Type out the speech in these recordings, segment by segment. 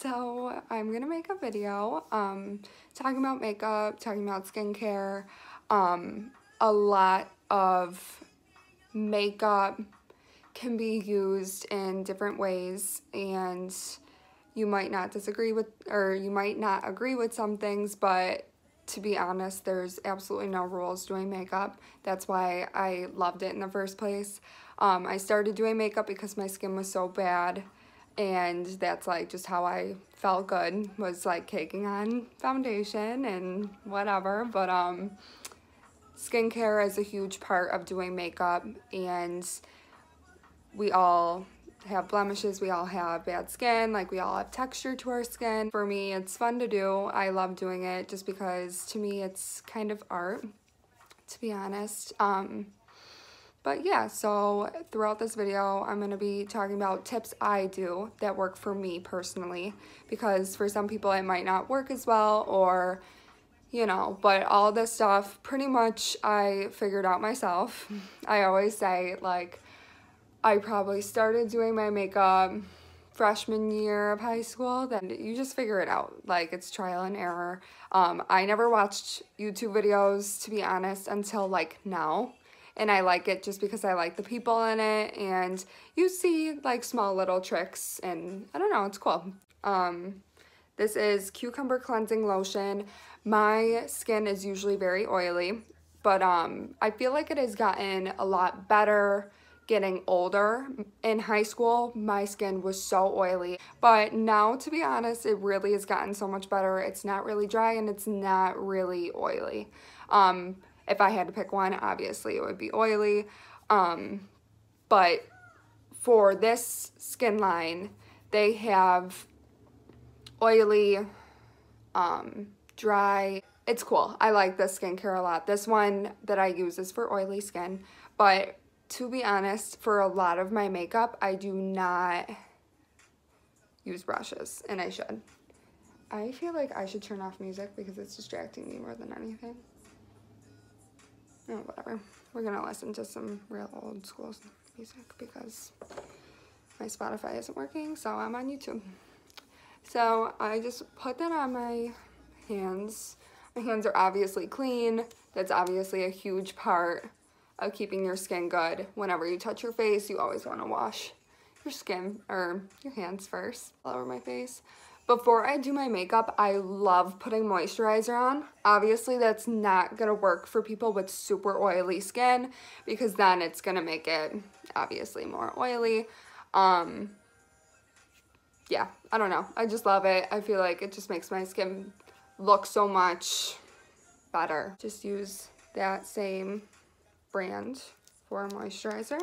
So I'm gonna make a video talking about makeup, talking about skincare. A lot of makeup can be used in different ways, and you might not disagree with, or you might not agree with some things, but to be honest, there's absolutely no rules doing makeup. That's why I loved it in the first place. I started doing makeup because my skin was so bad, and that's like just how I felt good, was like caking on foundation and whatever. But skincare is a huge part of doing makeup, and we all have blemishes, we all have bad skin, like we all have texture to our skin. For me, it's fun to do. I love doing it just because to me it's kind of art, to be honest. But yeah, so throughout this video, I'm gonna be talking about tips I do that work for me personally, because for some people it might not work as well, or you know, but all this stuff pretty much I figured out myself. I always say, like, I probably started doing my makeup freshman year of high school. Then you just figure it out. Like, it's trial and error. I never watched YouTube videos, to be honest, until like now. And I like it just because I like the people in it, and you see like small little tricks, and I don't know, it's cool. This is Cucumber Cleansing Lotion. My skin is usually very oily, but I feel like it has gotten a lot better getting older. In high school, my skin was so oily, but now, to be honest, it really has gotten so much better. It's not really dry and it's not really oily. If I had to pick one, obviously it would be oily, but for this skin line, they have oily, dry. It's cool. I like this skincare a lot. This one that I use is for oily skin, but to be honest, for a lot of my makeup, I do not use brushes, and I should. I feel like I should turn off music because it's distracting me more than anything. Oh, whatever. We're gonna listen to some real old school music because my Spotify isn't working, so I'm on YouTube. So I just put that on my hands. My hands are obviously clean. That's obviously a huge part of keeping your skin good. Whenever you touch your face, you always want to wash your skin, or your hands first, all over my face. Before I do my makeup, I love putting moisturizer on. Obviously, that's not gonna work for people with super oily skin, because then it's gonna make it obviously more oily. Yeah, I don't know. I just love it. I feel like it just makes my skin look so much better. Just use that same brand for moisturizer.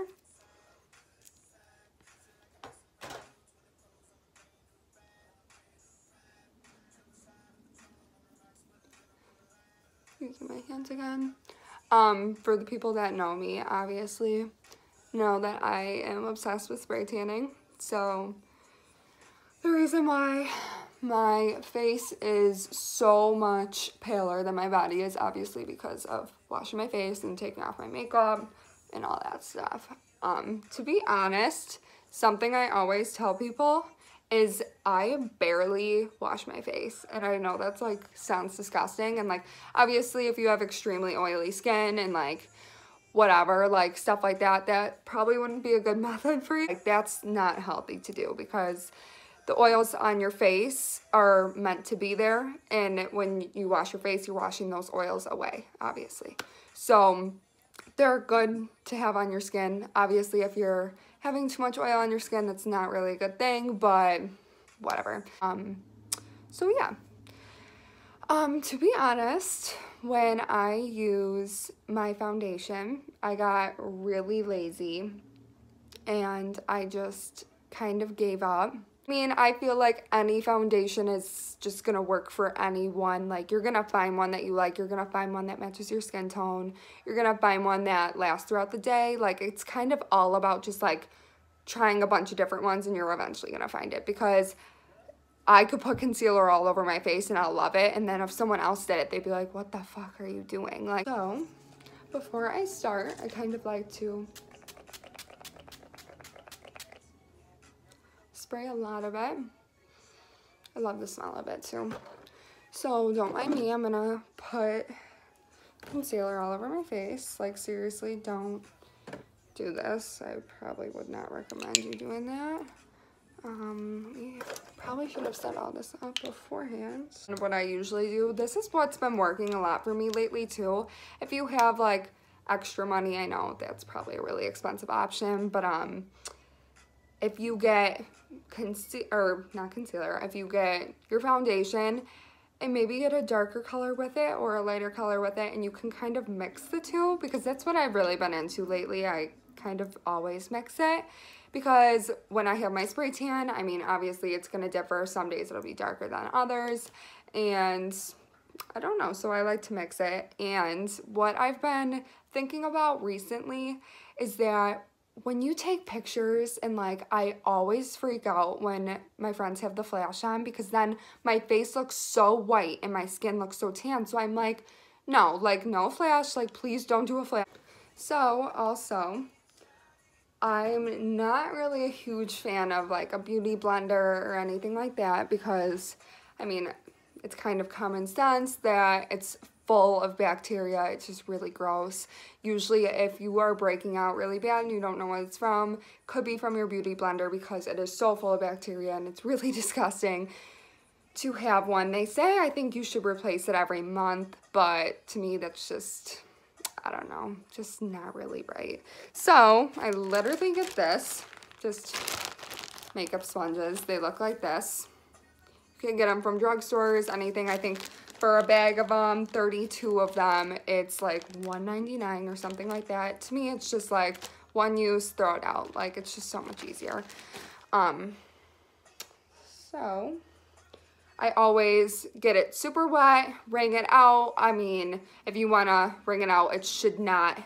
Using my hands again. For the people that know me, obviously know that I am obsessed with spray tanning. So the reason why my face is so much paler than my body is obviously because of washing my face and taking off my makeup and all that stuff. To be honest, something I always tell people is I barely wash my face, and I know that's like sounds disgusting, and like obviously if you have extremely oily skin and like whatever, like stuff like that, that probably wouldn't be a good method for you. Like, that's not healthy to do, because the oils on your face are meant to be there, and when you wash your face, you're washing those oils away, obviously. So they're good to have on your skin. Obviously, if you're having too much oil on your skin, that's not really a good thing, but whatever. So yeah. To be honest, when I use my foundation, I got really lazy and I just kind of gave up. I mean, I feel like any foundation is just gonna work for anyone. Like, you're gonna find one that you like, you're gonna find one that matches your skin tone, you're gonna find one that lasts throughout the day. Like, it's kind of all about just like trying a bunch of different ones, and you're eventually gonna find it, because I could put concealer all over my face and I'll love it, and then if someone else did it, they'd be like, what the fuck are you doing? Like, so before I start, I kind of like to spray a lot of it. I love the smell of it too. So don't mind me, I'm gonna put concealer all over my face. Like seriously, don't do this. I probably would not recommend you doing that. We probably should have set all this up beforehand. What I usually do, this is what's been working a lot for me lately too. If you have like extra money, I know that's probably a really expensive option, but if you get if you get your foundation and maybe get a darker color with it or a lighter color with it, and you can kind of mix the two, because that's what I've really been into lately. I kind of always mix it, because when I have my spray tan, I mean, obviously it's gonna differ. Some days it'll be darker than others, and I don't know, so I like to mix it. And what I've been thinking about recently is that when you take pictures, and like I always freak out when my friends have the flash on, because then my face looks so white and my skin looks so tan. So I'm like, no, like no flash, like please don't do a flash. So also, I'm not really a huge fan of like a beauty blender or anything like that, because I mean, it's kind of common sense that it's full of bacteria. It's just really gross. Usually if you are breaking out really bad and you don't know what it's from, could be from your beauty blender, because it is so full of bacteria and it's really disgusting to have one. They say I think you should replace it every month, but to me that's just, I don't know, just not really right. So I literally get this, just makeup sponges. They look like this. You can get them from drugstores, anything. I think for a bag of 32 of them, it's like $1.99 or something like that. To me, it's just like one use, throw it out. Like, it's just so much easier. So I always get it super wet, wring it out. I mean, if you want to wring it out, it should not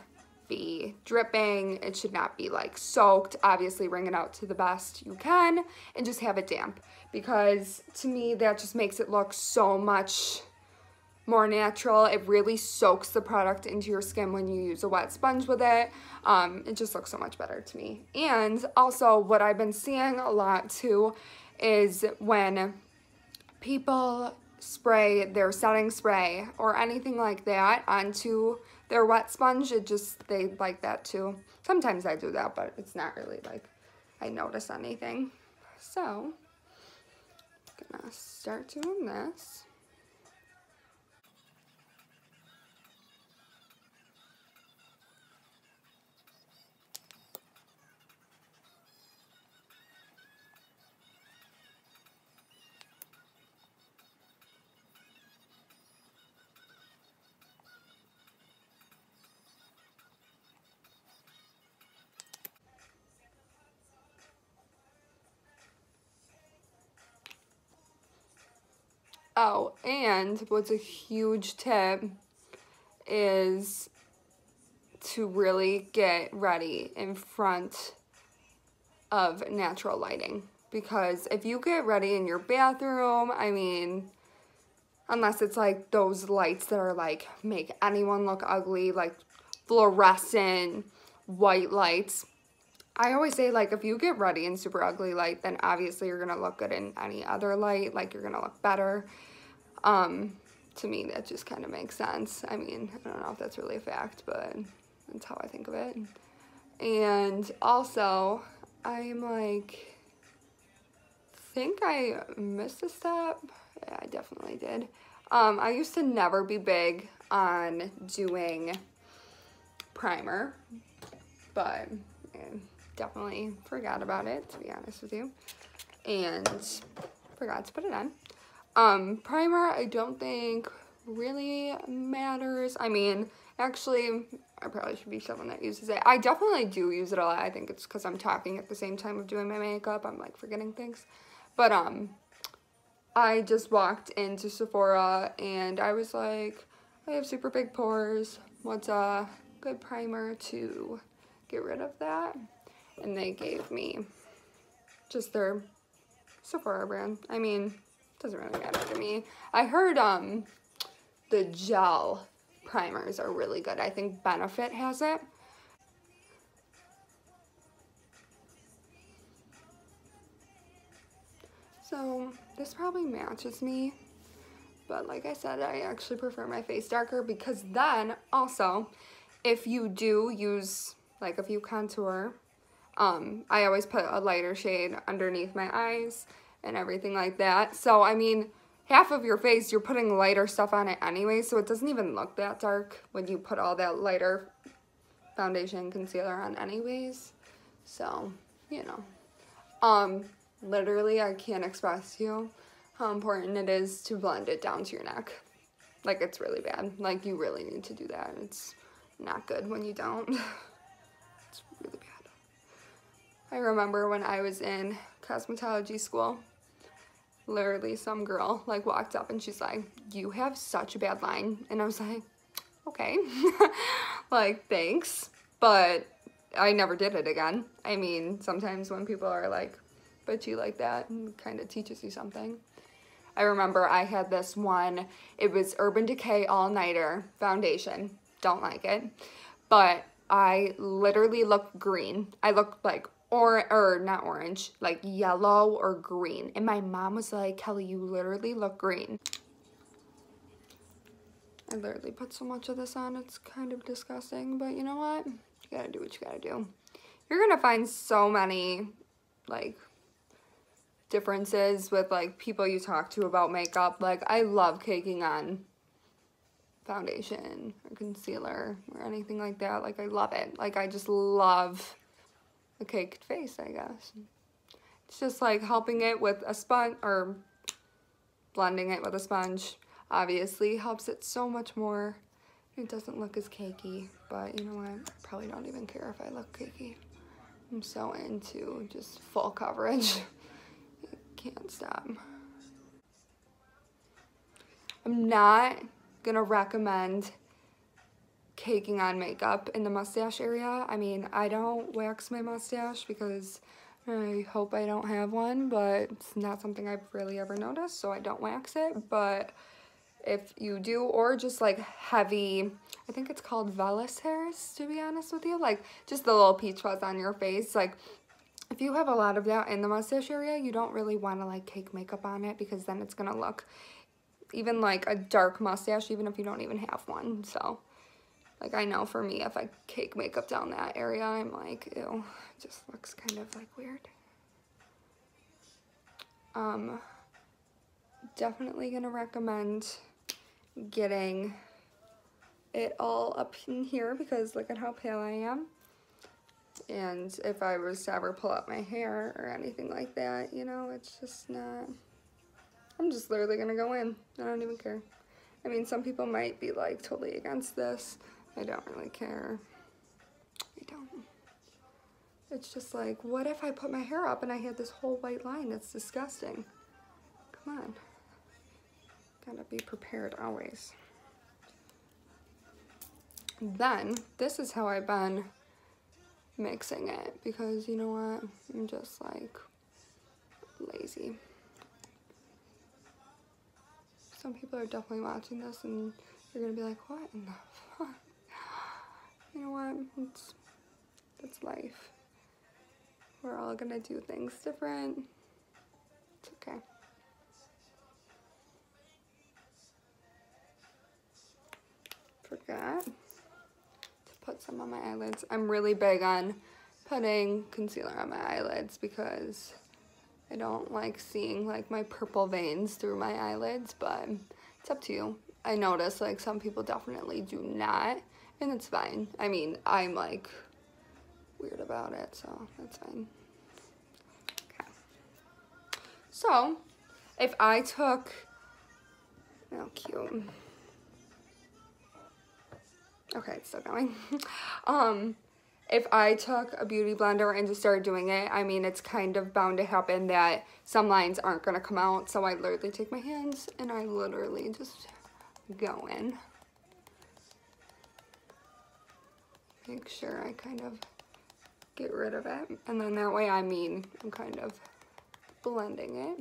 be dripping. It should not be like soaked. Obviously, wring it out to the best you can and just have it damp, because to me, that just makes it look so much more natural. It really soaks the product into your skin when you use a wet sponge with it. It just looks so much better to me. And also what I've been seeing a lot too is when people spray their setting spray or anything like that onto their wet sponge, they like that too. Sometimes I do that, but it's not really like I notice anything. So I'm gonna start doing this. Oh, and what's a huge tip is to really get ready in front of natural lighting. Because if you get ready in your bathroom, I mean, unless it's like those lights that are like make anyone look ugly, like fluorescent white lights. I always say, like, if you get ready in super ugly light, then obviously you're gonna look good in any other light, like you're gonna look better. To me, that just kind of makes sense. I mean, I don't know if that's really a fact, but that's how I think of it. And also, I'm like, think I missed a step. Yeah, I definitely did. I used to never be big on doing primer, but definitely forgot about it, to be honest with you, and forgot to put it on. Primer, I don't think really matters. I mean, actually, I probably should be someone that uses it. I definitely do use it a lot. I think it's because I'm talking at the same time of doing my makeup. I'm like forgetting things. But I just walked into Sephora and I was like, I have super big pores. What's a good primer to get rid of that? And they gave me just their Sephora brand. I mean, doesn't really matter to me. I heard the gel primers are really good. I think Benefit has it. So this probably matches me, but like I said, I actually prefer my face darker, because then also, if you do use, like if you contour, I always put a lighter shade underneath my eyes and everything like that. So, I mean, half of your face, you're putting lighter stuff on it anyway, so it doesn't even look that dark when you put all that lighter foundation, concealer on anyways. So, you know. Literally, I can't express to you how important it is to blend it down to your neck. Like, it's really bad. Like, you really need to do that. It's not good when you don't. It's really bad. I remember when I was in cosmetology school, literally some girl like walked up and she's like, "You have such a bad line." And I was like, okay. Like, thanks, but I never did it again. I mean, sometimes when people are like bitchy like that, it kind of teaches you something. I remember I had this one, it was Urban Decay All Nighter foundation. Don't like it, but I literally looked green. I looked like not orange, like yellow or green. And my mom was like, "Kelly, you literally look green." I literally put so much of this on, it's kind of disgusting, but you know what? You gotta do what you gotta do. You're gonna find so many, like, differences with, like, people you talk to about makeup. Like, I love caking on foundation or concealer or anything like that. Like, I love it. Like, I just love a caked face, I guess. It's just like helping it with a sponge, or blending it with a sponge, obviously helps it so much more. It doesn't look as cakey, but you know what? I probably don't even care if I look cakey. I'm so into just full coverage. I can't stop. I'm not gonna recommend caking on makeup in the mustache area. I mean, I don't wax my mustache because I hope I don't have one, but it's not something I've really ever noticed, so I don't wax it. But if you do, or just like heavy, I think it's called vellus hairs, to be honest with you, like just the little peach fuzz on your face, like if you have a lot of that in the mustache area, you don't really want to like cake makeup on it, because then it's gonna look even like a dark mustache, even if you don't even have one. So like, I know for me, if I cake makeup down that area, I'm like, ew, it just looks kind of like weird. Definitely gonna recommend getting it all up in here, because look at how pale I am. And if I was to ever pull out my hair or anything like that, you know, it's just not, I'm just literally gonna go in. I don't even care. I mean, some people might be like totally against this. I don't really care. I don't. It's just like, what if I put my hair up and I had this whole white line? That's disgusting. Come on. Gotta be prepared always. Then, this is how I've been mixing it, because you know what? I'm just like lazy. Some people are definitely watching this and you're gonna be like, what in the fuck? You know what? That's life. We're all gonna do things different. It's okay. Forgot to put some on my eyelids. I'm really big on putting concealer on my eyelids because I don't like seeing like my purple veins through my eyelids, but it's up to you. I notice like some people definitely do not, and it's fine. I mean, I'm like weird about it, so that's fine. Okay. So, if I took, oh cute. Okay, it's still going. If I took a beauty blender and just started doing it, I mean, it's kind of bound to happen that some lines aren't gonna come out. So I literally take my hands and I literally just go in. Make sure I kind of get rid of it. And then that way, I mean, I'm kind of blending it.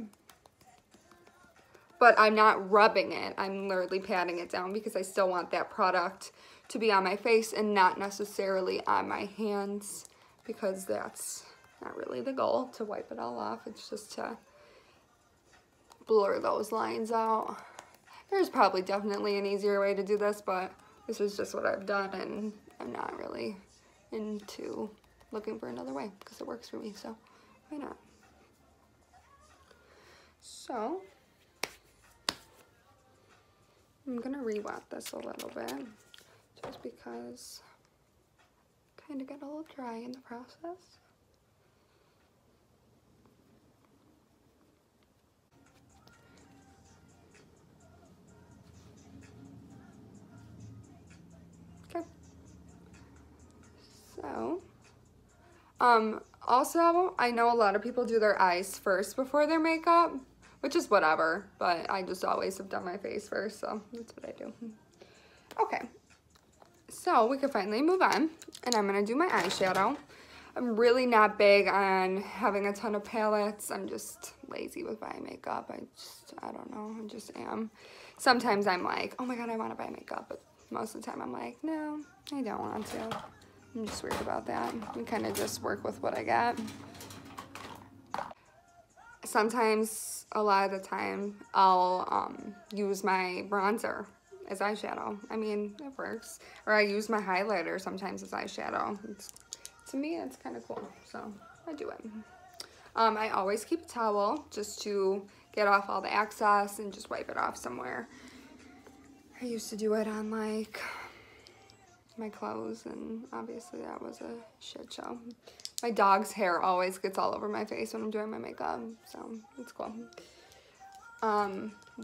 But I'm not rubbing it. I'm literally patting it down because I still want that product to be on my face and not necessarily on my hands, because that's not really the goal, to wipe it all off. It's just to blur those lines out. There's probably definitely an easier way to do this, but this is just what I've done, and I'm not really into looking for another way because it works for me, so why not? So I'm gonna re-wet this a little bit just because I kind of got a little dry in the process. Okay. So, also, I know a lot of people do their eyes first before their makeup, which is whatever, but I just always have done my face first, so that's what I do. Okay, so we can finally move on, and I'm gonna do my eyeshadow. I'm really not big on having a ton of palettes. I'm just lazy with buying makeup. I don't know, I just am. Sometimes I'm like, oh my god, I wanna buy makeup, but most of the time I'm like, no, I don't want to. I'm just weird about that. I kind of just work with what I got. Sometimes, a lot of the time, I'll use my bronzer as eyeshadow. I mean, it works. Or I use my highlighter sometimes as eyeshadow. To me, it's kind of cool, so I do it. I always keep a towel just to get off all the excess and just wipe it off somewhere. I used to do it on like my clothes, and obviously that was a shit show. My dog's hair always gets all over my face when I'm doing my makeup, so it's cool.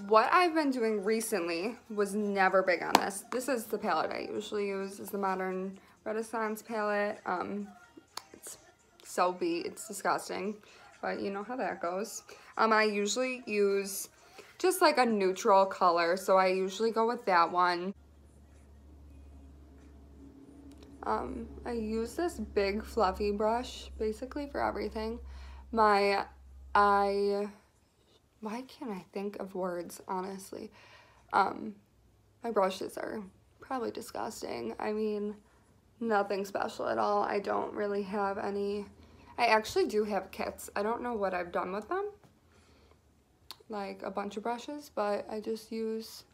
What I've been doing recently was never big on this. This is the palette I usually use, is the Modern Renaissance palette. It's so beat, it's disgusting, but you know how that goes. I usually use just like a neutral color, so I usually go with that one. I use this big fluffy brush basically for everything. Why can't I think of words, honestly? My brushes are probably disgusting. I mean, nothing special at all. I don't really have any. I actually do have kits. I don't know what I've done with them, like a bunch of brushes, but I just use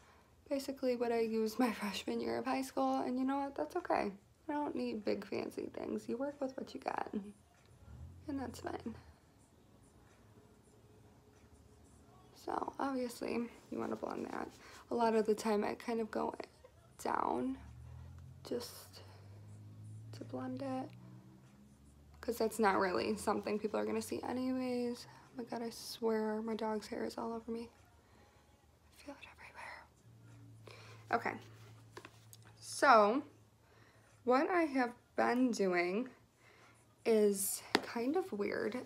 basically what I used my freshman year of high school, and you know what, that's okay. I don't need big fancy things. You work with what you got, and that's fine. So obviously you want to blend that. A lot of the time I kind of go down just to blend it, because that's not really something people are going to see anyways. Oh my god, I swear my dog's hair is all over me. I feel it everywhere. Okay, so what I have been doing is kind of weird.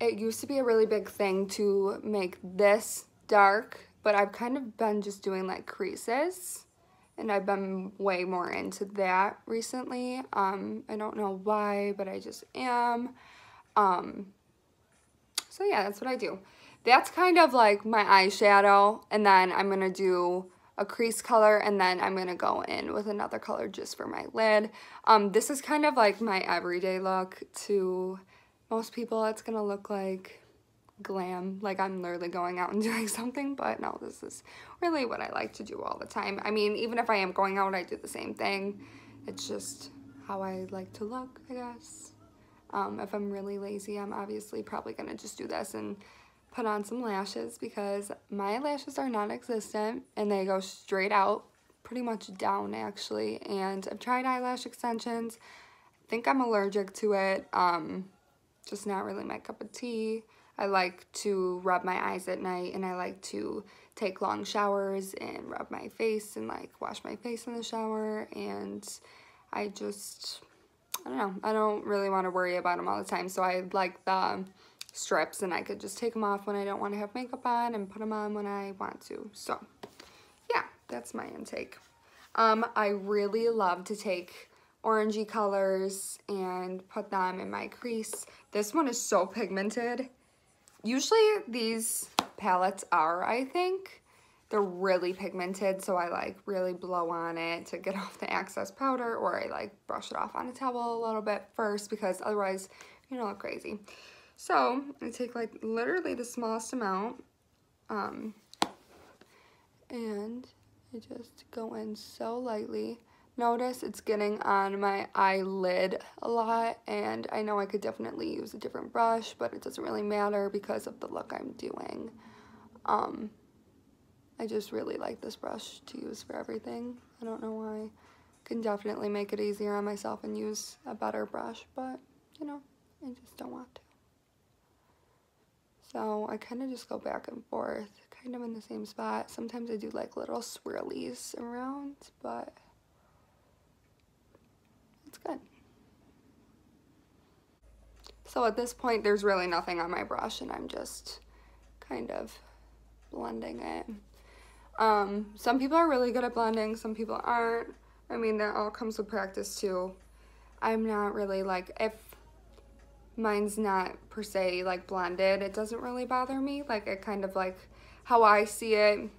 It used to be a really big thing to make this dark, but I've kind of been just doing like creases, and I've been way more into that recently. I don't know why, but I just am. So yeah, that's what I do. That's kind of like my eyeshadow, and then I'm gonna do a crease color, and then I'm gonna go in with another color just for my lid. This is kind of like my everyday look. To most people, it's gonna look like glam, like I'm literally going out and doing something, but no, this is really what I like to do all the time. I mean, even if I am going out, I do the same thing. It's just how I like to look, I guess. If I'm really lazy, I'm obviously probably gonna just do this and put on some lashes, because my lashes are non-existent and they go straight out, pretty much down actually. And I've tried eyelash extensions. I think I'm allergic to it. Just not really my cup of tea. I like to rub my eyes at night, and I like to take long showers and rub my face and like wash my face in the shower, and I don't know, I don't really want to worry about them all the time. So I like the strips, and I could just take them off when I don't want to have makeup on and put them on when I want to. So yeah, that's my intake. I really love to take orangey colors and put them in my crease. This one is so pigmented. Usually these palettes are, I think, they're really pigmented, so I like really blow on it to get off the excess powder, or I like brush it off on a towel a little bit first, because otherwise you're gonna look crazy. So I take like literally the smallest amount, and I just go in so lightly. Notice it's getting on my eyelid a lot, and I know I could definitely use a different brush, but it doesn't really matter because of the look I'm doing. I just really like this brush to use for everything. I don't know why. Can definitely make it easier on myself and use a better brush, but you know, I just don't want to. So I kind of just go back and forth, kind of in the same spot. Sometimes I do like little swirlies around, but it's good. So at this point, there's really nothing on my brush, and I'm just kind of blending it. Some people are really good at blending, some people aren't. I mean, that all comes with practice too. I'm not really like, if mine's not per se like blended, it doesn't really bother me. Like, it kind of like how I see it,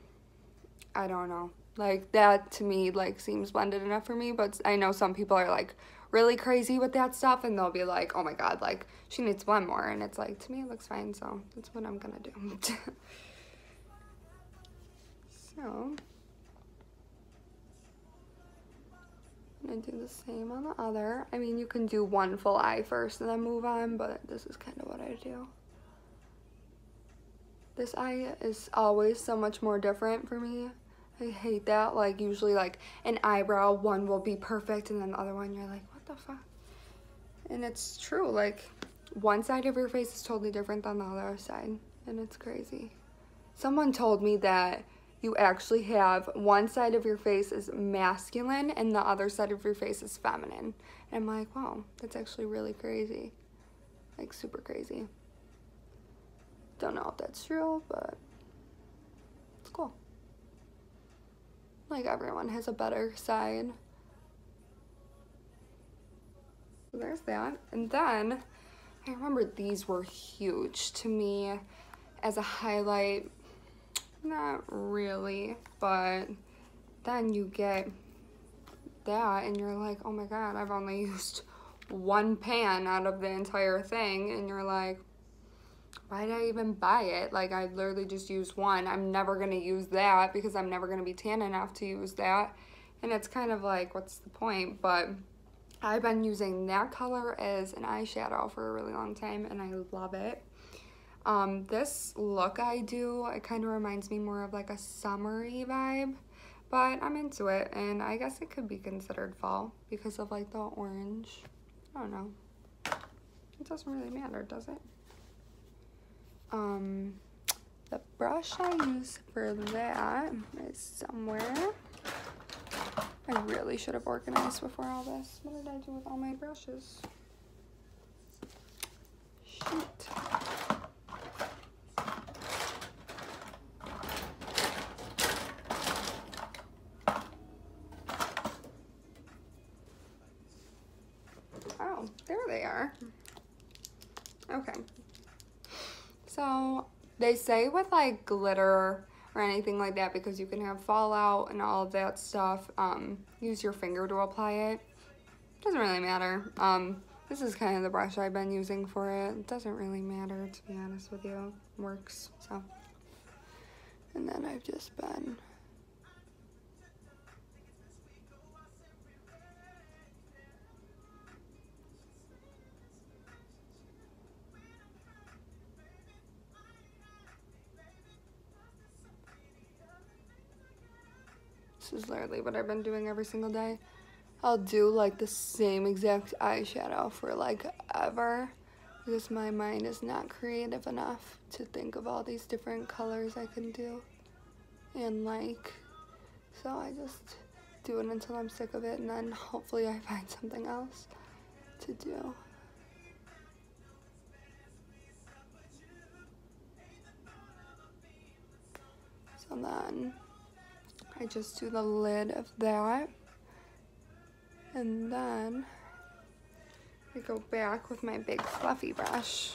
I don't know. Like, that to me like seems blended enough for me, but I know some people are like really crazy with that stuff, and they'll be like, oh my god, like she needs to blend more, and it's like, to me it looks fine, so that's what I'm gonna do. So I'm gonna do the same on the other. I mean, you can do one full eye first and then move on, but this is kind of what I do. This eye is always so much more different for me. I hate that. Like, usually like an eyebrow, one will be perfect, and then the other one you're like, what the fuck? And it's true, like one side of your face is totally different than the other side, and it's crazy. Someone told me that you actually have one side of your face is masculine and the other side of your face is feminine. And I'm like, wow, that's actually really crazy. Like, super crazy. Don't know if that's true, but it's cool. Like, everyone has a better side. So there's that. And then I remember these were huge to me as a highlight. Not really, but then you get that and you're like, oh my god, I've only used one pan out of the entire thing, and you're like, why did I even buy it? Like, I literally just used one. I'm never gonna use that because I'm never gonna be tan enough to use that, and it's kind of like, what's the point? But I've been using that color as an eyeshadow for a really long time, and I love it. This look I do, it kind of reminds me more of like a summery vibe, but I'm into it, and I guess it could be considered fall because of like the orange. I don't know. It doesn't really matter, does it? The brush I use for that is somewhere. I really should have organized before all this. What did I do with all my brushes? Shoot. Oh, there they are. Okay. So they say with like glitter or anything like that, because you can have fallout and all of that stuff, use your finger to apply it. Doesn't really matter. This is kind of the brush I've been using for it. It doesn't really matter, to be honest with you. It works, so. And then I've just been this is literally what I've been doing every single day. I'll do like the same exact eyeshadow for like ever, because my mind is not creative enough to think of all these different colors I can do. And like, so I just do it until I'm sick of it, and then hopefully I find something else to do. So then I just do the lid of that, and then I go back with my big fluffy brush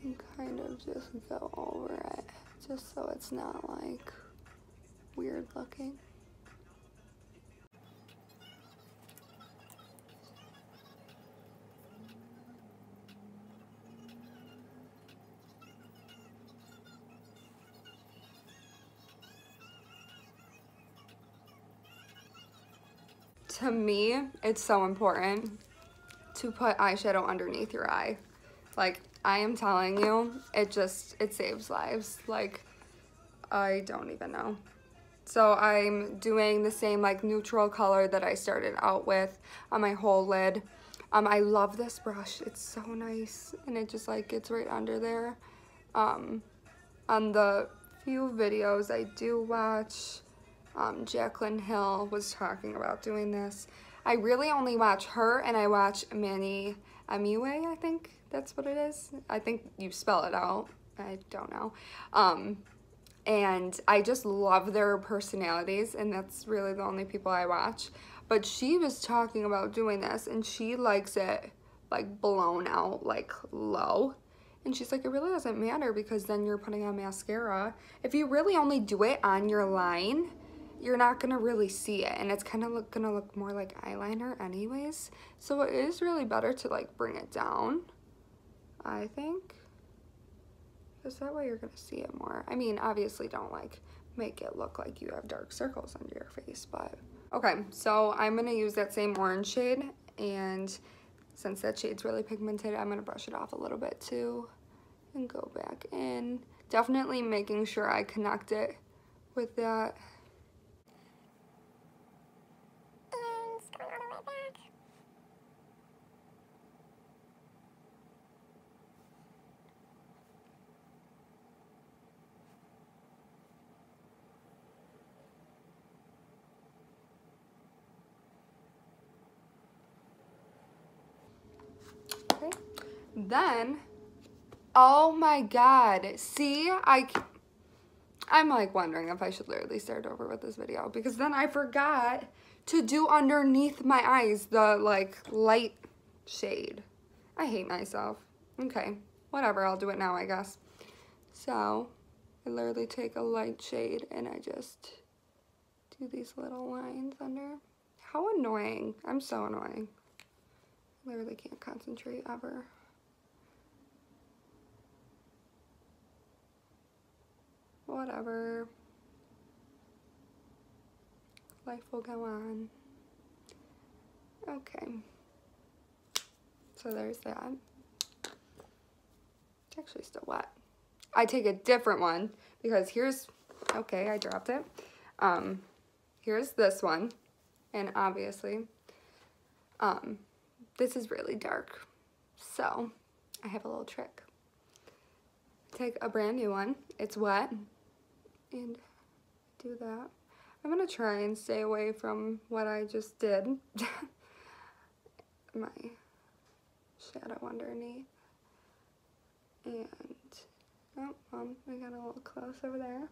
and kind of just go over it, just so it's not like weird looking. to me, it's so important to put eyeshadow underneath your eye. Like, I am telling you, it saves lives. Like, I don't even know. So I'm doing the same like neutral color that I started out with on my whole lid. I love this brush. It's so nice, and it just like gets right under there. On the few videos I do watch, Jaclyn Hill was talking about doing this. I really only watch her, and I watch Manny MUA, I think that's what it is. I think you spell it out. I don't know. And I just love their personalities, and that's really the only people I watch. But she was talking about doing this, and she likes it like blown out, like low. And she's like, it really doesn't matter because then you're putting on mascara. If you really only do it on your line, you're not gonna really see it, and it's kind of gonna look more like eyeliner anyways. So it is really better to like bring it down, I think. Because that way you're going to see it more. I mean, obviously don't like make it look like you have dark circles under your face, but. Okay, so I'm going to use that same orange shade, and since that shade's really pigmented, I'm going to brush it off a little bit too and go back in. Definitely making sure I connect it with that. Okay, then, oh my god, see, I'm like wondering if I should literally start over with this video, because then I forgot to do underneath my eyes the like light shade. I hate myself. Okay, whatever, I'll do it now, I guess. So I literally take a light shade and I just do these little lines under. How annoying. I'm so annoying. I literally can't concentrate ever. Whatever. Life will go on. Okay. So there's that. It's actually still wet. I take a different one because here's, okay, I dropped it. Here's this one, and obviously, this is really dark. So I have a little trick. Take a brand new one. It's wet, and do that. I'm gonna try and stay away from what I just did. My shadow underneath. And, oh, we got a little close over there.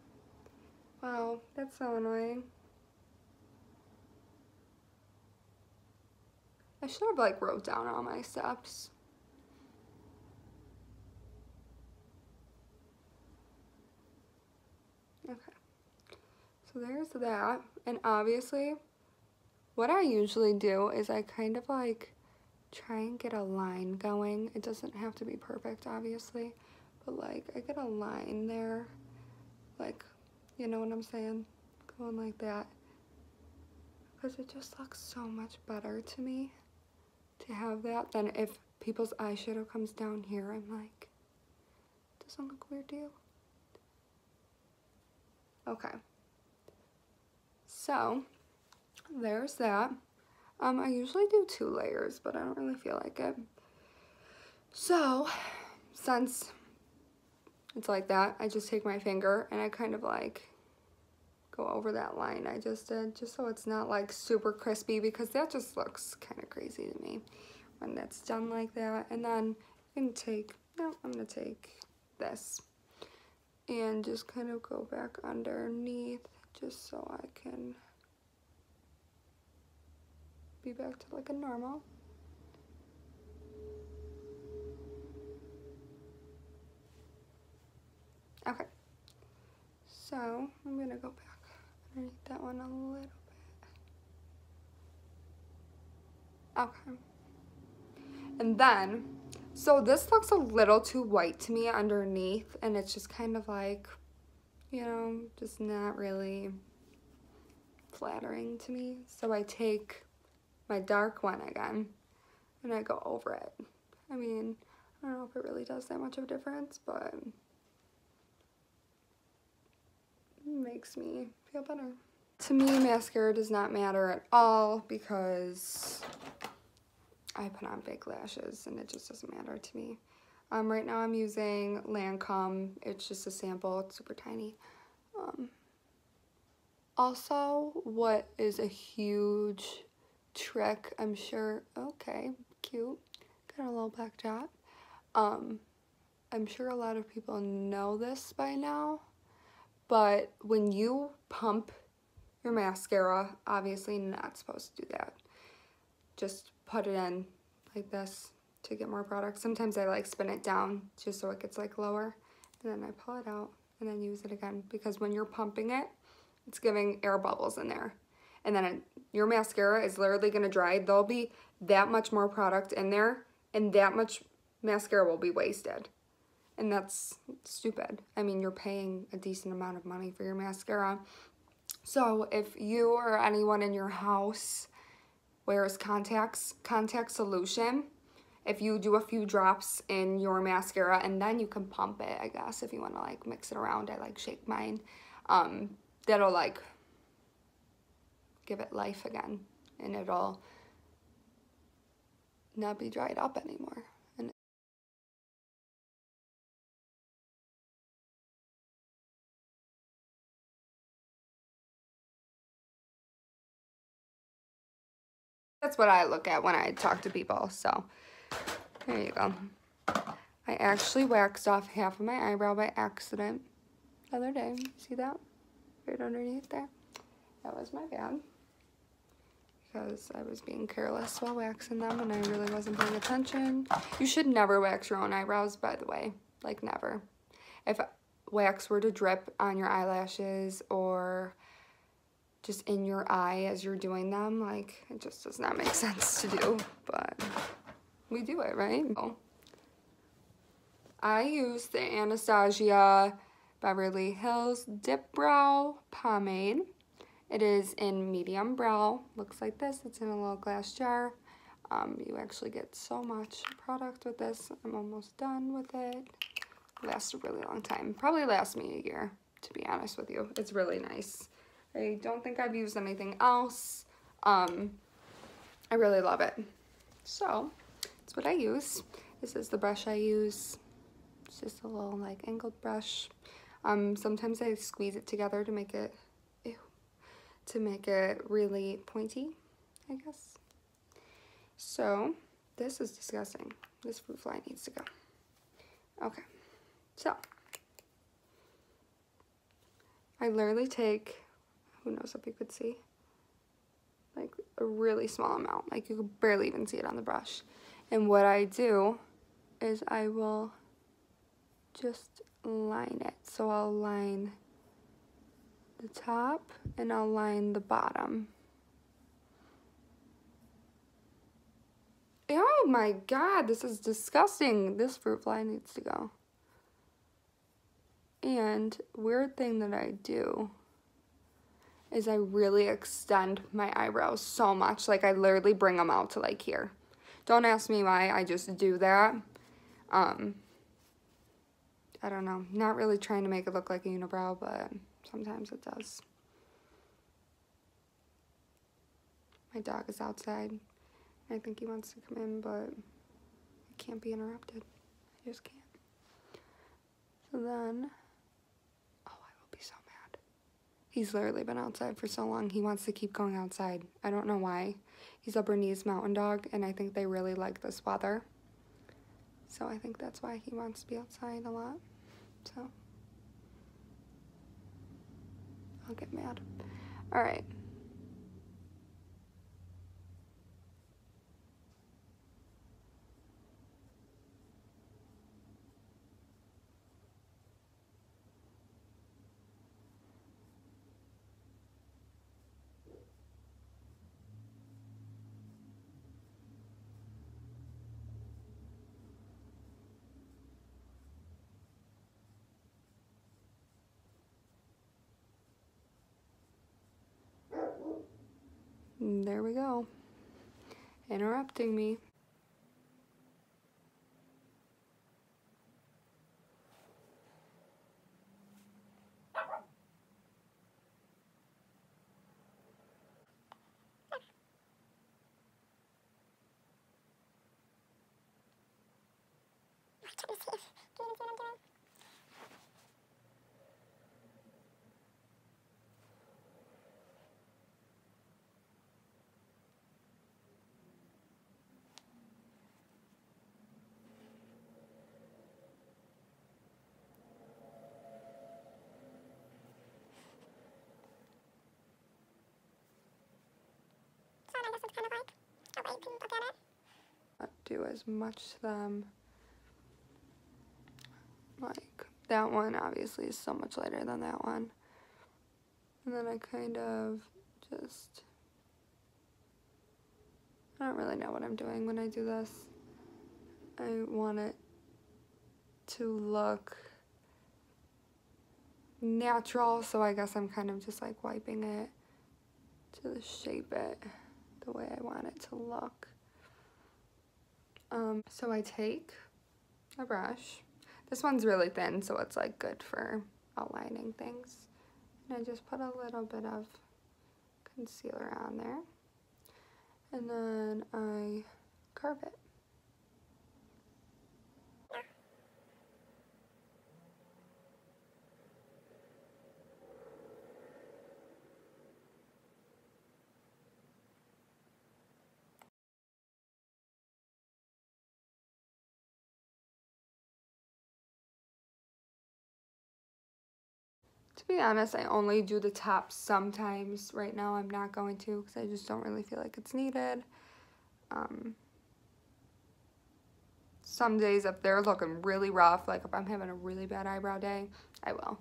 Wow, that's so annoying. I should have like wrote down all my steps. Okay, so there's that. And obviously, what I usually do is I kind of like try and get a line going. It doesn't have to be perfect, obviously, but like I get a line there, like, you know what I'm saying? Going like that. Because it just looks so much better to me to have that than if people's eyeshadow comes down here. I'm like, doesn't look weird to you? Okay. So, there's that. I usually do 2 layers, but I don't really feel like it. So, since it's like that, I just take my finger and I kind of like go over that line I just did, just so it's not like super crispy, because that just looks kind of crazy to me when that's done like that. And then you can take, no, I'm gonna take this and just kind of go back underneath just so I can be back to like a normal. Okay, so I'm gonna go back underneath that one a little bit. Okay, and then, so this looks a little too white to me underneath, and it's just kind of like, you know, just not really flattering to me. So I take my dark one again, and I go over it. I mean, I don't know if it really does that much of a difference, but it makes me feel better. To me, mascara does not matter at all because I put on fake lashes and it just doesn't matter to me. Right now I'm using Lancome. It's just a sample. It's super tiny. Also, what is a huge trick, I'm sure, okay, cute, got a little black dot. I'm sure a lot of people know this by now, but when you pump your mascara, obviously not supposed to do that. Just put it in like this to get more product. Sometimes I like spin it down just so it gets like lower, and then I pull it out and then use it again, because when you're pumping it, it's giving air bubbles in there, and then your mascara is literally going to dry. There'll be that much more product in there, and that much mascara will be wasted, and that's stupid. I mean, you're paying a decent amount of money for your mascara. So if you or anyone in your house wears contact solution, if you do a few drops in your mascara and then you can pump it, I guess, if you want to like mix it around. I like shake mine. That'll like give it life again, and it'll not be dried up anymore. And that's what I look at when I talk to people. So there you go. I actually waxed off half of my eyebrow by accident the other day. See that? Right underneath there. That was my bad, because I was being careless while waxing them and I really wasn't paying attention. You should never wax your own eyebrows, by the way. Like, never. If wax were to drip on your eyelashes or just in your eye as you're doing them, like, it just does not make sense to do, but we do it, right? I use the Anastasia Beverly Hills Dip Brow Pomade. It is in medium brow. Looks like this. It's in a little glass jar. You actually get so much product with this. I'm almost done with it. Lasts a really long time. Probably lasts me a year, to be honest with you. It's really nice. I don't think I've used anything else. I really love it. So, that's what I use. This is the brush I use. It's just a little like angled brush. Sometimes I squeeze it together to make it, really pointy, I guess. So, this is disgusting. This fruit fly needs to go. Okay, so I literally take, who knows if you could see, like a really small amount, like you could barely even see it on the brush. And what I do is I will just line it. So I'll line the top and I'll line the bottom. Oh my god, this is disgusting. This fruit fly needs to go. And weird thing that I do is I really extend my eyebrows so much. Like, I literally bring them out to like here. Don't ask me why, I just do that. I don't know, not really trying to make it look like a unibrow, but sometimes it does. My dog is outside. I think he wants to come in, but it can't be interrupted. I just can't. So then, oh, I will be so mad. He's literally been outside for so long. He wants to keep going outside. I don't know why. He's a Bernese Mountain Dog, and I think they really like this weather. So I think that's why he wants to be outside a lot. So I'll get mad. All right. There we go. interrupting me. Not do as much to them. Like, that one obviously is so much lighter than that one. And then I kind of just, I don't really know what I'm doing when I do this. I want it to look natural, so I guess I'm kind of just like wiping it to shape it the way I want it to look. So I take a brush. This one's really thin, so it's like good for outlining things. And I just put a little bit of concealer on there. And then I carve it. To be honest, I only do the top sometimes. Right now I'm not going to because I just don't really feel like it's needed. Some days if they're looking really rough, like if I'm having a really bad eyebrow day, I will.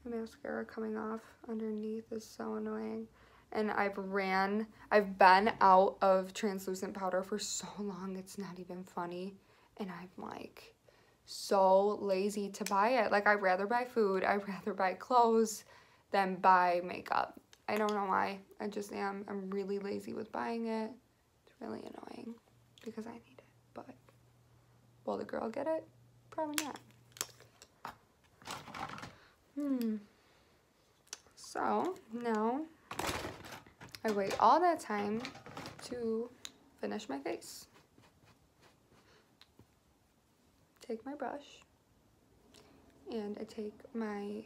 The mascara coming off underneath is so annoying. And I've been out of translucent powder for so long, it's not even funny. And I'm like so lazy to buy it. Like, I'd rather buy food, I'd rather buy clothes than buy makeup. I don't know why, I just am. I'm really lazy with buying it. It's really annoying because I need it, but will the girl get it? Probably not. So now I wait all that time to finish my face. Take my brush and I take my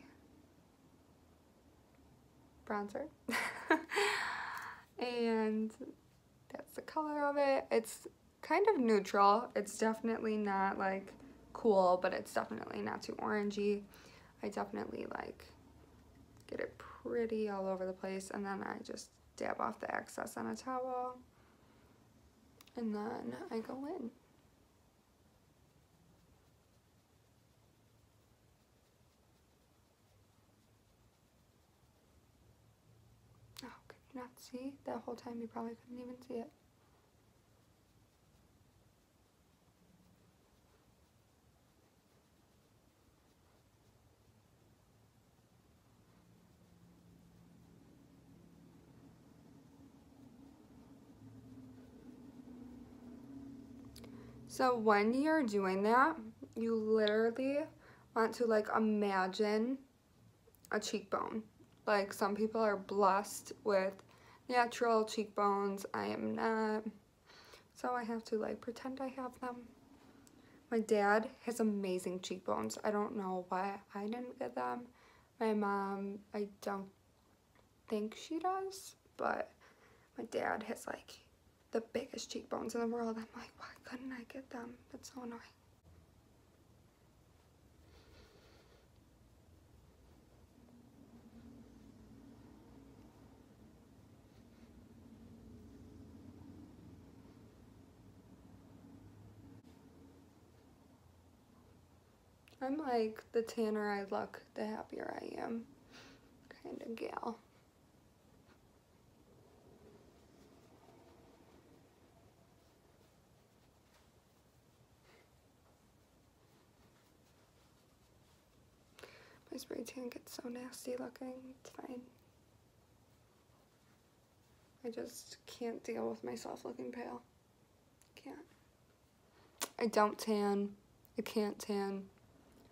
bronzer and that's the color of it. It's kind of neutral. It's definitely not like cool, but it's definitely not too orangey. I definitely like get it pretty all over the place, and then I just dab off the excess on a towel, and then I go in. Oh, could you not see? That whole time you probably couldn't even see it. So when you're doing that, you literally want to like imagine a cheekbone. Like, some people are blessed with natural cheekbones. I am not. So I have to like pretend I have them. My dad has amazing cheekbones. I don't know why I didn't get them. My mom, I don't think she does, but my dad has like the biggest cheekbones in the world. I'm like, why couldn't I get them? That's so annoying. I'm like, the tanner I look, the happier I am kind of gal. My spray tan gets so nasty looking. It's fine. I just can't deal with myself looking pale. Can't. I don't tan. I can't tan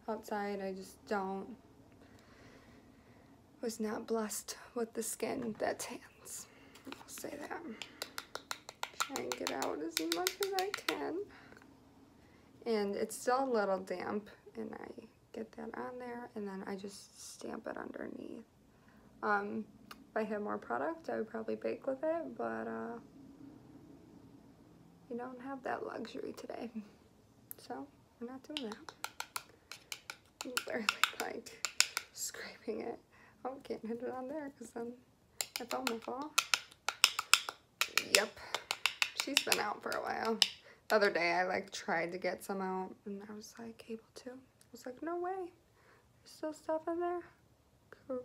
outside. I just don't. Was not blessed with the skin that tans. I'll say that. Try and get out as much as I can. And it's still a little damp, and I get that on there, and then I just stamp it underneath. If I had more product, I would probably bake with it, but we don't have that luxury today. So we're not doing that. I'm literally like scraping it. Oh, can't hit it on there because then it's all my fault. Yep. She's been out for a while. The other day I like tried to get some out and I was like able to. I was like, no way. There's still stuff in there? Crazy.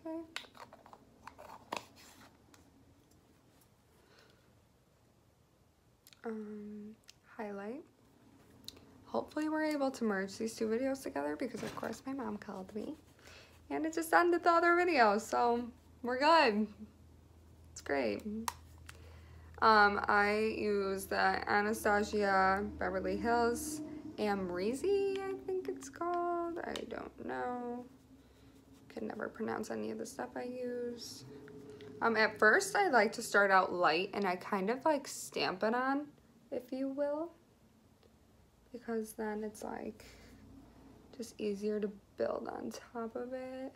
Okay. Highlight. Hopefully we're able to merge these two videos together because of course my mom called me and it just ended the other video, so we're good. It's great. I use the Anastasia Beverly Hills Amrezy, I think it's called. I don't know. Can never pronounce any of the stuff I use. At first I like to start out light and I kind of like stamp it on, if you will, because then it's like just easier to build on top of it.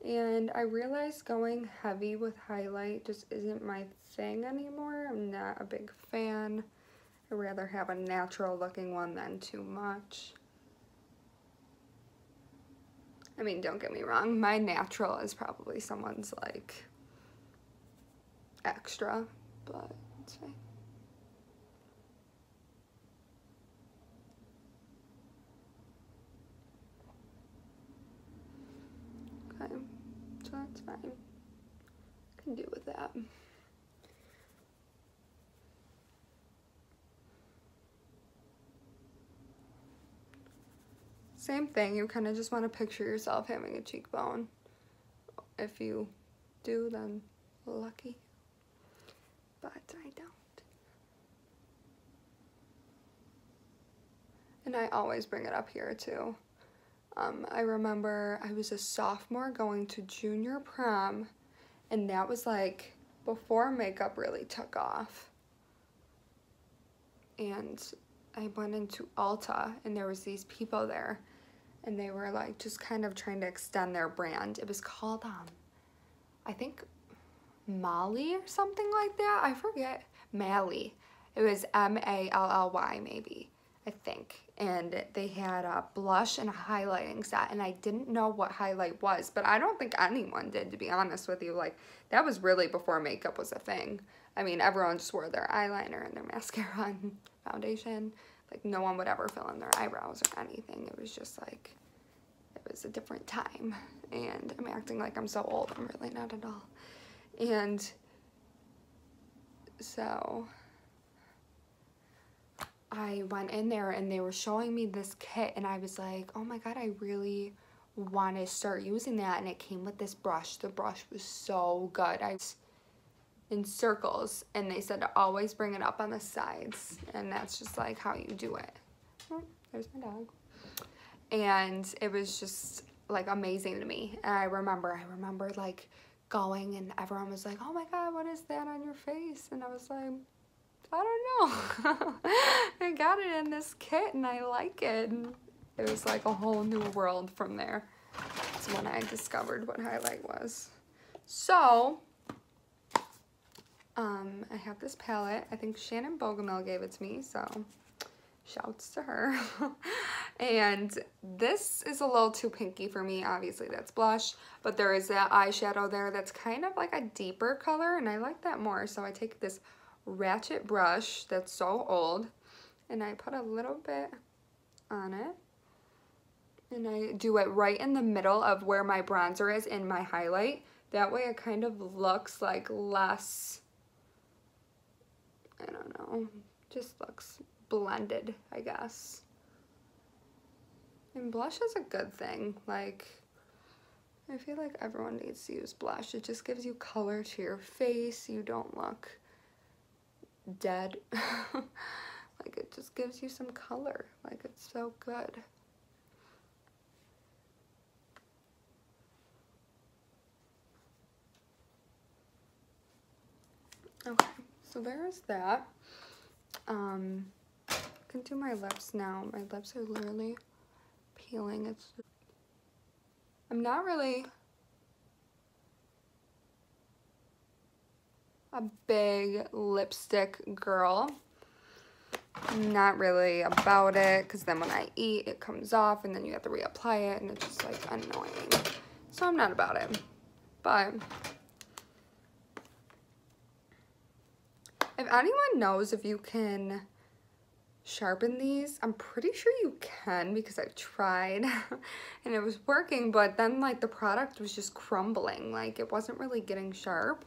And I realized going heavy with highlight just isn't my thing anymore. I'm not a big fan. I'd rather have a natural looking one than too much. I mean, don't get me wrong, my natural is probably someone's like extra, but it's fine. Okay, so that's fine. I can do with that. Same thing, you kind of just want to picture yourself having a cheekbone. If you do, then lucky. But I don't. And I always bring it up here too. I remember I was a sophomore going to junior prom, and that was like before makeup really took off. And I went into Ulta and there was these people there and they were like just kind of trying to extend their brand. It was called I think Molly or something like that. I forget. Mally. It was M-A-L-L-Y maybe, I think. And they had a blush and a highlighting set, and I didn't know what highlight was, but I don't think anyone did, to be honest with you. Like, that was really before makeup was a thing. I mean, everyone just wore their eyeliner and their mascara and foundation. Like, no one would ever fill in their eyebrows or anything. It was just like, it was a different time. And I'm acting like I'm so old. I'm really not at all. And so I went in there and they were showing me this kit and I was like, oh my god, I really want to start using that. And it came with this brush. The brush was so good. I was in circles and they said to always bring it up on the sides, and that's just like how you do it. Oh, there's my dog. And it was just like amazing to me. And I remember like going and everyone was like, oh my god, what is that on your face? And I was like, I don't know. I got it in this kit and I like it. And it was like a whole new world from there. That's when I discovered what highlight was. So, I have this palette. I think Shannon Bogomil gave it to me, so shouts to her. And this is a little too pinky for me. Obviously, that's blush, but there is that eyeshadow there that's kind of like a deeper color, and I like that more. So I take this ratchet brush that's so old, and I put a little bit on it, and I do it right in the middle of where my bronzer is in my highlight That way it kind of looks like less, I don't know, just looks blended, I guess. And blush is a good thing. like, I feel like everyone needs to use blush. It just gives you color to your face. You don't look dead. Like, it just gives you some color. Like, it's so good. Okay, so there's that. I can do my lips now. My lips are literally peeling. It's just, I'm not really a big lipstick girl. I'm not really about it, because then when I eat it comes off and then you have to reapply it and it's just like annoying. So I'm not about it. But if anyone knows if you can sharpen these, I'm pretty sure you can, because I've tried and it was working, but then like the product was just crumbling. Like, it wasn't really getting sharp.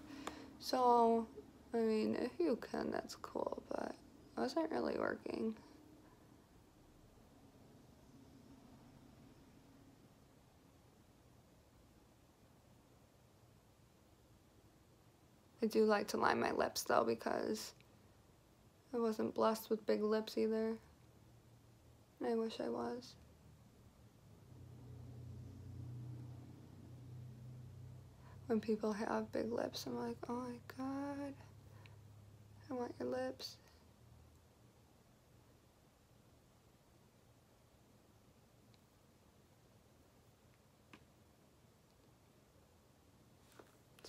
So I mean, if you can, that's cool, but it wasn't really working. I do like to line my lips though, because I wasn't blessed with big lips either. And I wish I was. When people have big lips, I'm like, oh my god, I want your lips.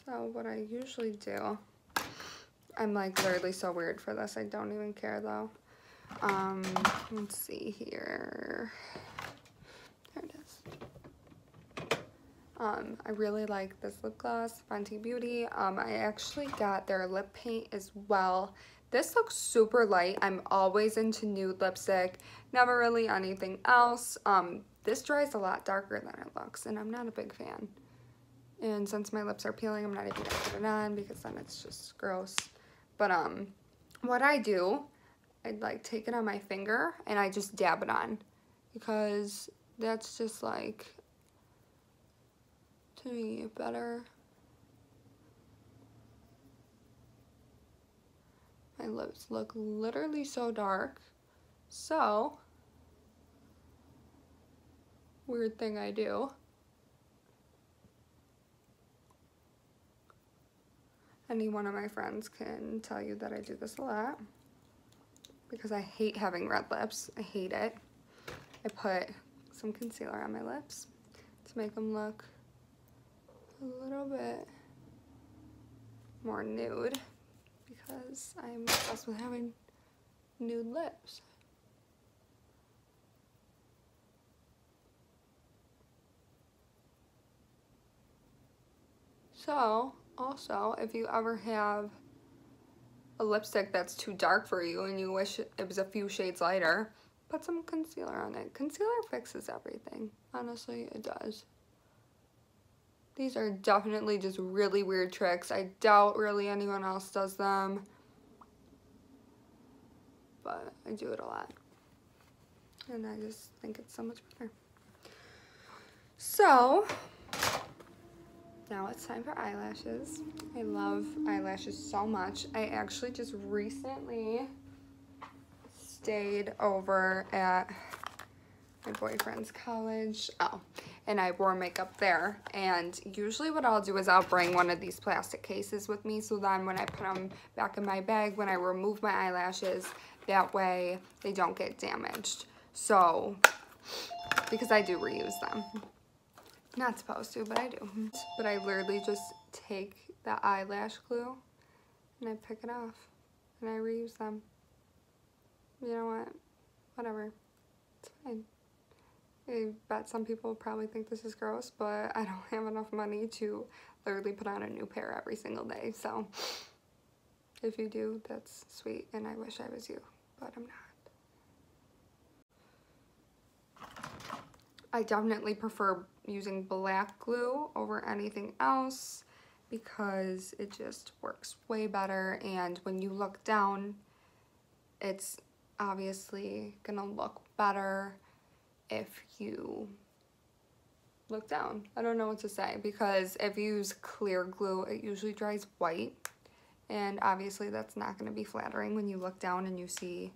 So what I usually do, I'm like literally so weird for this, I don't even care though. Let's see here. There it is. I really like this lip gloss, Fenty Beauty. I actually got their lip paint as well. This looks super light. I'm always into nude lipstick, never really anything else. This dries a lot darker than it looks, and I'm not a big fan. And since my lips are peeling, I'm not even gonna put it on, because then it's just gross. But what I do, I'd like take it on my finger and I just dab it on, because that's just like, to me, better. My lips look literally so dark. So, weird thing I do. Any one of my friends can tell you that I do this a lot, because I hate having red lips. I hate it. I put some concealer on my lips to make them look a little bit more nude, because I'm obsessed with having nude lips. So, also, if you ever have a lipstick that's too dark for you and you wish it was a few shades lighter, put some concealer on it. Concealer fixes everything. Honestly, it does. These are definitely just really weird tricks. I doubt really anyone else does them, but I do it a lot. And I just think it's so much better. So, now it's time for eyelashes. I love eyelashes so much. I actually just recently stayed over at my boyfriend's college. Oh, and I wore makeup there. And usually what I'll do is I'll bring one of these plastic cases with me, so then when I put them back in my bag, when I remove my eyelashes, that way they don't get damaged. So, because I do reuse them. Not supposed to, but I do. But I literally just take the eyelash glue and I pick it off and I reuse them. You know what? Whatever. It's fine. I bet some people probably think this is gross, but I don't have enough money to literally put on a new pair every single day. So if you do, that's sweet, and I wish I was you, but I'm not. I definitely prefer using black glue over anything else. because it just works way better, and when you look down, it's obviously gonna look better if you look down. I don't know what to say, because if you use clear glue, it usually dries white, and obviously that's not going to be flattering when you look down and you see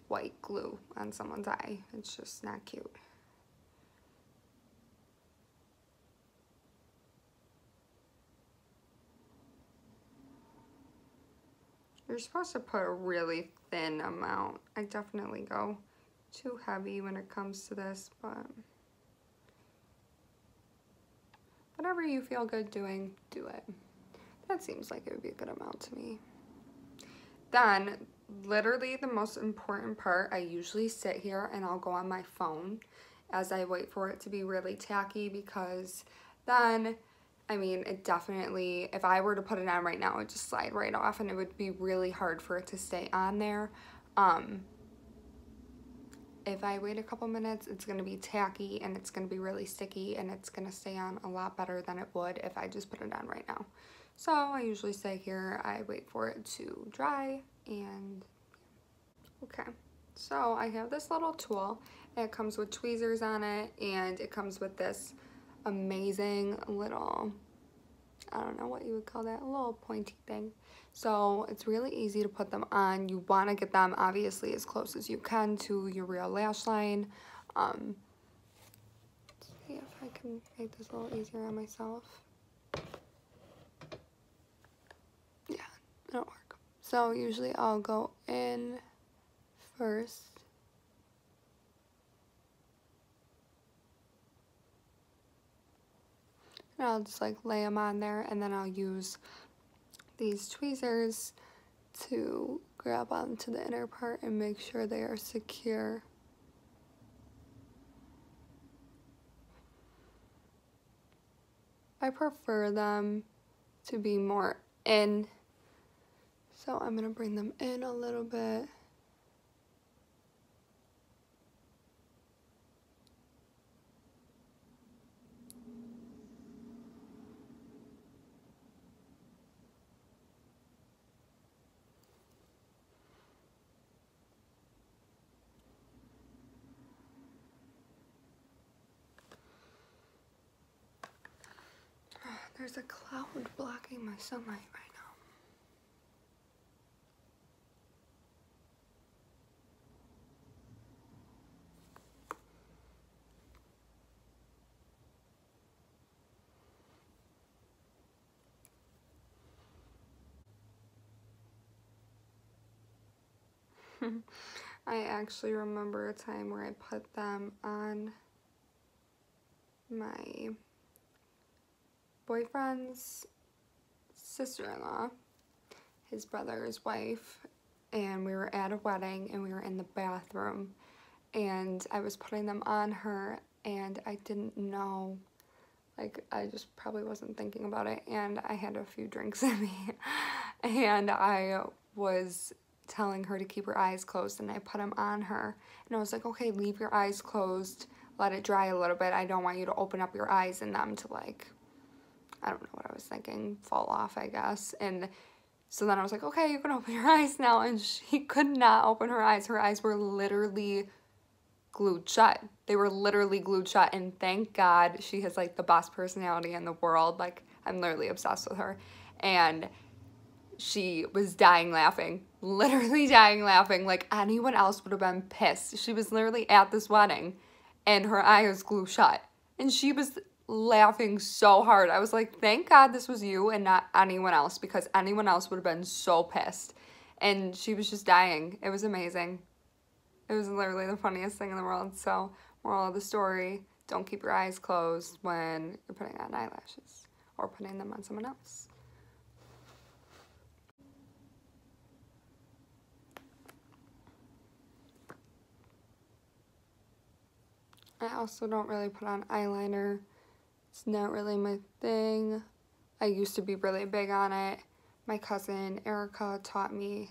white glue on someone's eye. It's just not cute. You're supposed to put a really thin amount. I definitely go too heavy when it comes to this, but whatever you feel good doing, do it. That seems like it would be a good amount to me. Then, literally the most important part, I usually sit here and I'll go on my phone as I wait for it to be really tacky, because then, I mean, it definitely, if I were to put it on right now, it would just slide right off and it would be really hard for it to stay on there. If I wait a couple minutes, it's going to be tacky and it's going to be really sticky, and it's going to stay on a lot better than it would if I just put it on right now. So I usually stay here, I wait for it to dry, and okay. So I have this little tool. It comes with tweezers on it, and it comes with this amazing little, I don't know what you would call that, a little pointy thing. So it's really easy to put them on. You want to get them obviously as close as you can to your real lash line. Let's see if I can make this a little easier on myself. Yeah, it'll work. So usually I'll go in first. And I'll just like lay them on there, and then I'll use these tweezers to grab onto the inner part and make sure they are secure. I prefer them to be more in, so I'm gonna bring them in a little bit. There's a cloud blocking my sunlight right now. I actually remember a time where I put them on my boyfriend's sister-in-law, his brother's wife, and we were at a wedding and we were in the bathroom, and I was putting them on her, and I didn't know, like, I just probably wasn't thinking about it, and I had a few drinks in me, and I was telling her to keep her eyes closed, and I put them on her, and I was like, okay, leave your eyes closed, let it dry a little bit, I don't want you to open up your eyes and them to, like, I don't know what I was thinking, fall off, I guess. And so then I was like, okay, you can open your eyes now. And she could not open her eyes. Her eyes were literally glued shut. They were literally glued shut. And thank God she has like the best personality in the world. Like, I'm literally obsessed with her. And she was dying laughing, literally dying laughing. Like, anyone else would have been pissed. She was literally at this wedding and her eye was glued shut. And she was laughing so hard. I was like, thank God this was you and not anyone else, because anyone else would have been so pissed. And she was just dying. It was amazing. It was literally the funniest thing in the world. So, moral of the story, don't keep your eyes closed when you're putting on eyelashes or putting them on someone else. I also don't really put on eyeliner. It's not really my thing. I used to be really big on it. My cousin Erica taught me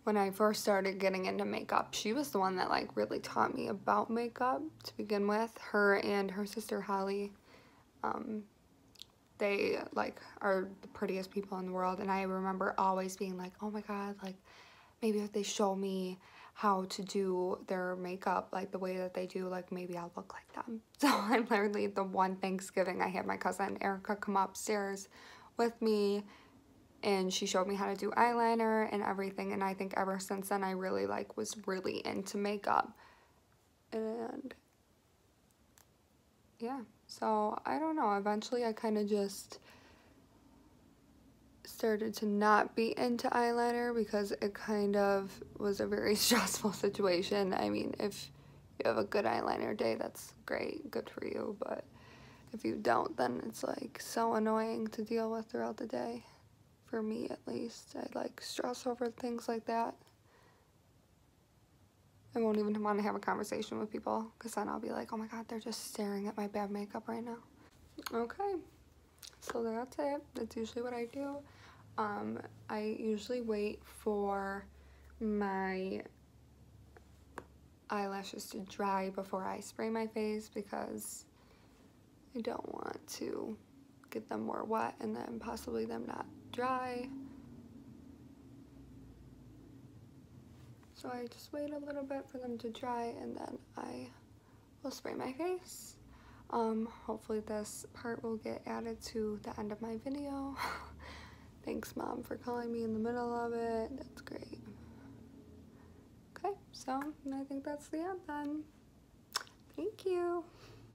when I first started getting into makeup. She was the one that like really taught me about makeup to begin with. Her and her sister Holly they like are the prettiest people in the world, and I remember always being like, oh my god, like maybe if they show me how to do their makeup like the way that they do, like maybe I'll look like them. So I literally, the one Thanksgiving, I had my cousin Erica come upstairs with me, and she showed me how to do eyeliner and everything, and I think ever since then I really like was really into makeup. And yeah, so I don't know, eventually I kind of just started to not be into eyeliner because it kind of was a very stressful situation. I mean, if you have a good eyeliner day, that's great, good for you, but if you don't, then it's like so annoying to deal with throughout the day. For me, at least. I like stress over things like that. I won't even want to have a conversation with people because then I'll be like, oh my god, they're just staring at my bad makeup right now. Okay, so that's it. That's usually what I do. I usually wait for my eyelashes to dry before I spray my face because I don't want to get them more wet and then possibly them not dry. So I just wait a little bit for them to dry and then I will spray my face. Hopefully this part will get added to the end of my video. Thanks, Mom, for calling me in the middle of it. That's great. Okay, so I think that's the end then. Thank you.